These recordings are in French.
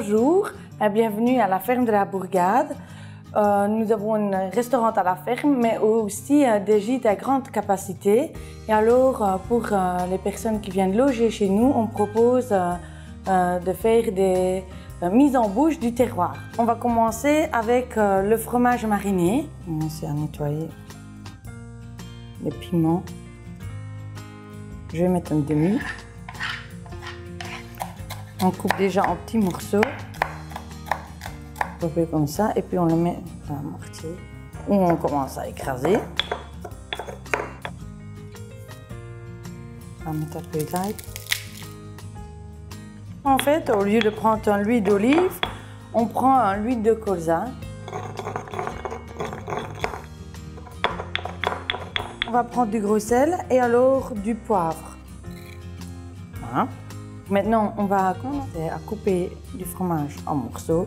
Bonjour, bienvenue à la ferme de la Bourgade. Nous avons un restaurant à la ferme, mais aussi des gîtes à grande capacité. Et alors, pour les personnes qui viennent loger chez nous, on propose de faire des mises en bouche du terroir. On va commencer avec le fromage mariné. On va commencer à nettoyer les piments. Je vais mettre un demi. On coupe déjà en petits morceaux, un peu comme ça, et puis on le met dans un mortier où on commence à écraser. On va mettre un peu d'ail. En fait, au lieu de prendre un huile d'olive, on prend un huile de colza. On va prendre du gros sel et alors du poivre. Voilà. Maintenant, on va commencer à couper du fromage en morceaux.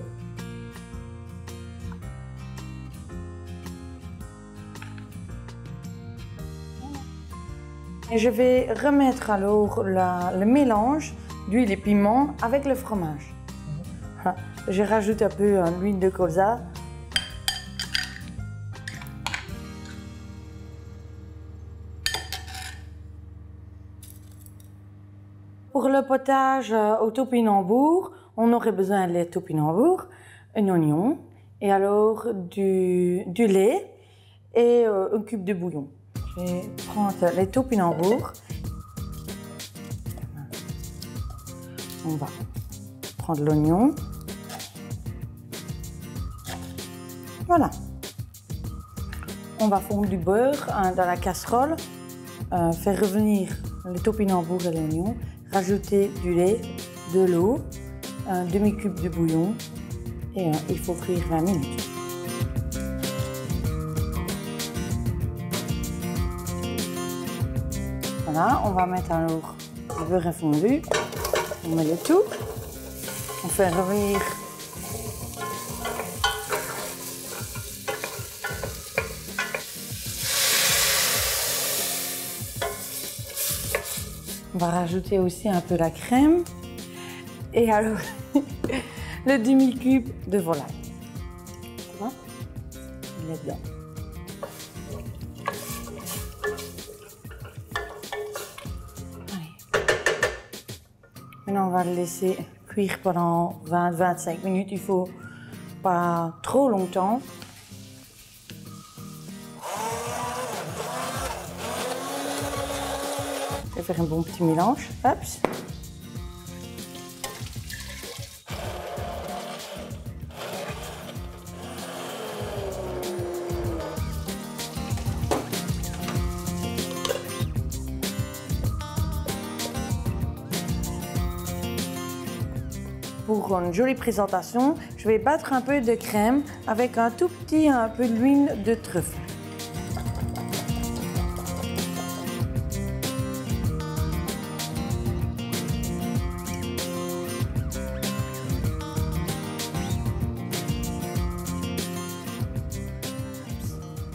Et je vais remettre alors le mélange d'huile et piment avec le fromage. Je rajoute un peu l'huile de colza. Pour le potage au topinambour, on aurait besoin de lait topinambour, un oignon et alors du lait et un cube de bouillon. Je vais prendre les topinambour. On va prendre l'oignon. Voilà. On va fondre du beurre dans la casserole, faire revenir les topinambour et l'oignon. Rajouter du lait, de l'eau, un demi-cube de bouillon et il faut frire 20 minutes. Voilà, on va mettre alors le beurre fondu, on met le tout, on fait revenir on va rajouter aussi un peu la crème et alors le demi-cube de volaille. Tu vois? Il est dedans. Allez. Maintenant, on va le laisser cuire pendant 20-25 minutes. Il ne faut pas trop longtemps. Je vais faire un bon petit mélange. Hop. Pour une jolie présentation, je vais battre un peu de crème avec un tout petit peu d'huile de truffe.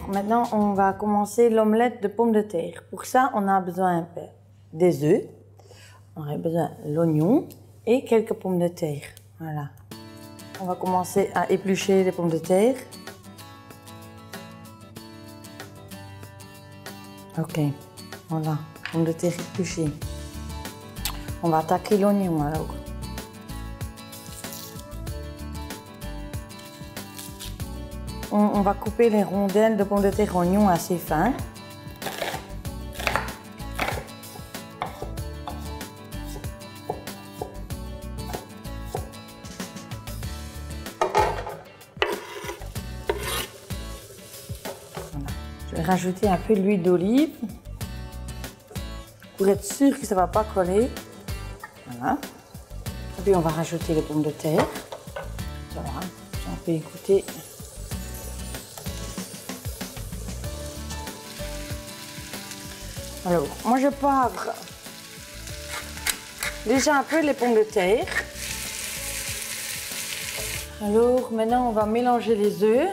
Maintenant, on va commencer l'omelette de pommes de terre. Pour ça, on a besoin un peu des œufs, on aurait besoin de l'oignon et quelques pommes de terre. Voilà. On va commencer à éplucher les pommes de terre. Ok, voilà, pommes de terre épluchées. On va attaquer l'oignon alors. On va couper les rondelles de pommes de terre oignons assez fins. Voilà. Je vais rajouter un peu d'huile d'olive pour être sûr que ça ne va pas coller. Voilà. Et puis on va rajouter les pommes de terre. Voilà. On peut écouter. Alors, moi je poivre déjà un peu les pommes de terre. Alors, maintenant on va mélanger les œufs.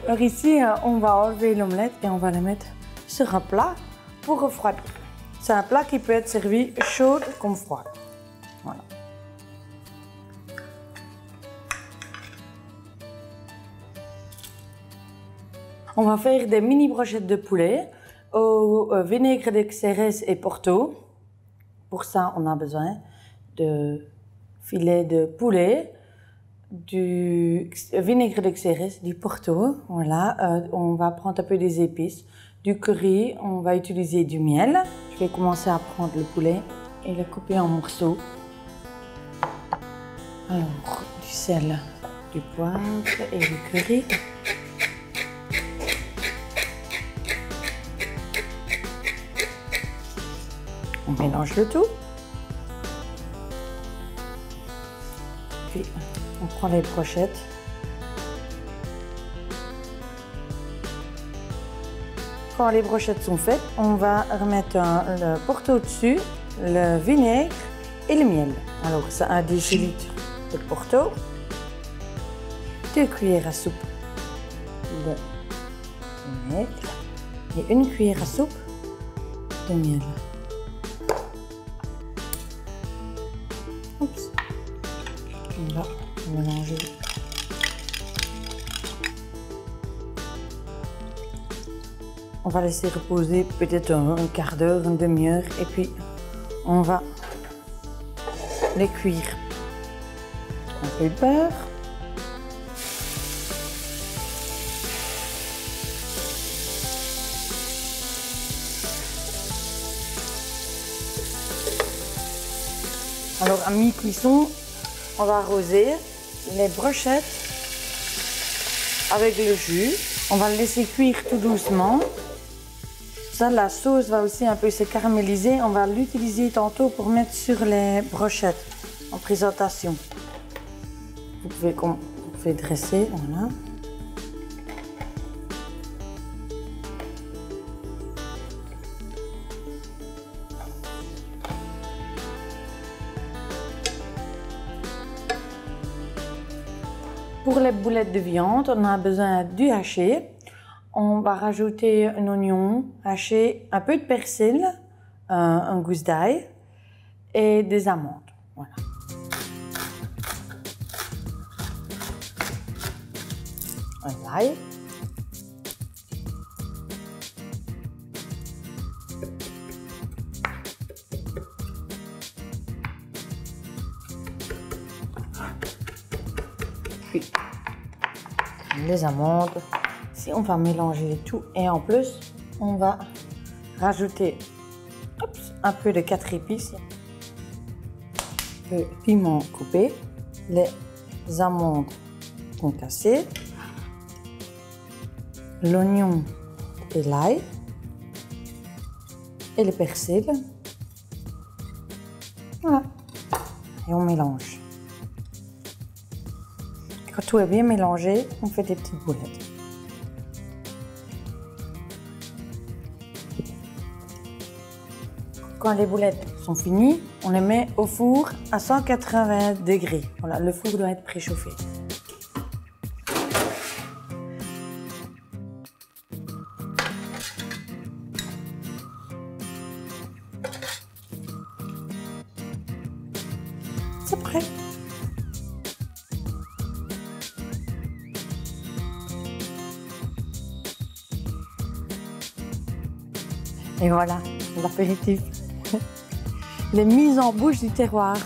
Alors ici, on va enlever l'omelette et on va la mettre sur un plat pour refroidir. C'est un plat qui peut être servi chaud comme froid. Voilà. On va faire des mini brochettes de poulet au vinaigre de Xérès et Porto. Pour ça, on a besoin de filets de poulet, du vinaigre de Xérès, du Porto. Voilà, on va prendre un peu des épices, du curry, on va utiliser du miel. Je vais commencer à prendre le poulet et le couper en morceaux. Alors, du sel, du poivre et du curry. On mélange le tout. Puis on prend les brochettes. Quand les brochettes sont faites, on va remettre le Porto dessus, le vinaigre et le miel. Alors c'est 1 décilitre de Porto, 2 cuillères à soupe de vinaigre et 1 cuillère à soupe de miel. Oups. On va mélanger. On va laisser reposer peut-être un quart d'heure, une demi-heure et puis on va les cuire. Un peu de beurre. Alors à mi-cuisson, on va arroser les brochettes avec le jus. On va le laisser cuire tout doucement. Ça, la sauce va aussi un peu se caraméliser. On va l'utiliser tantôt pour mettre sur les brochettes en présentation. Vous pouvez dresser, voilà. Pour les boulettes de viande, on a besoin du haché. On va rajouter un oignon haché, un peu de persil, un gousse d'ail et des amandes. Voilà. L'ail. Puis les amandes. Si on va mélanger tout et en plus on va rajouter un peu de 4 épices, le piment coupé, les amandes concassées, l'oignon et l'ail et le persil. Voilà. Et on mélange. Quand tout est bien mélangé, on fait des petites boulettes. Quand les boulettes sont finies, on les met au four à 180 degrés. Voilà, le four doit être préchauffé. C'est prêt. Et voilà, l'apéritif. Les mises en bouche du terroir.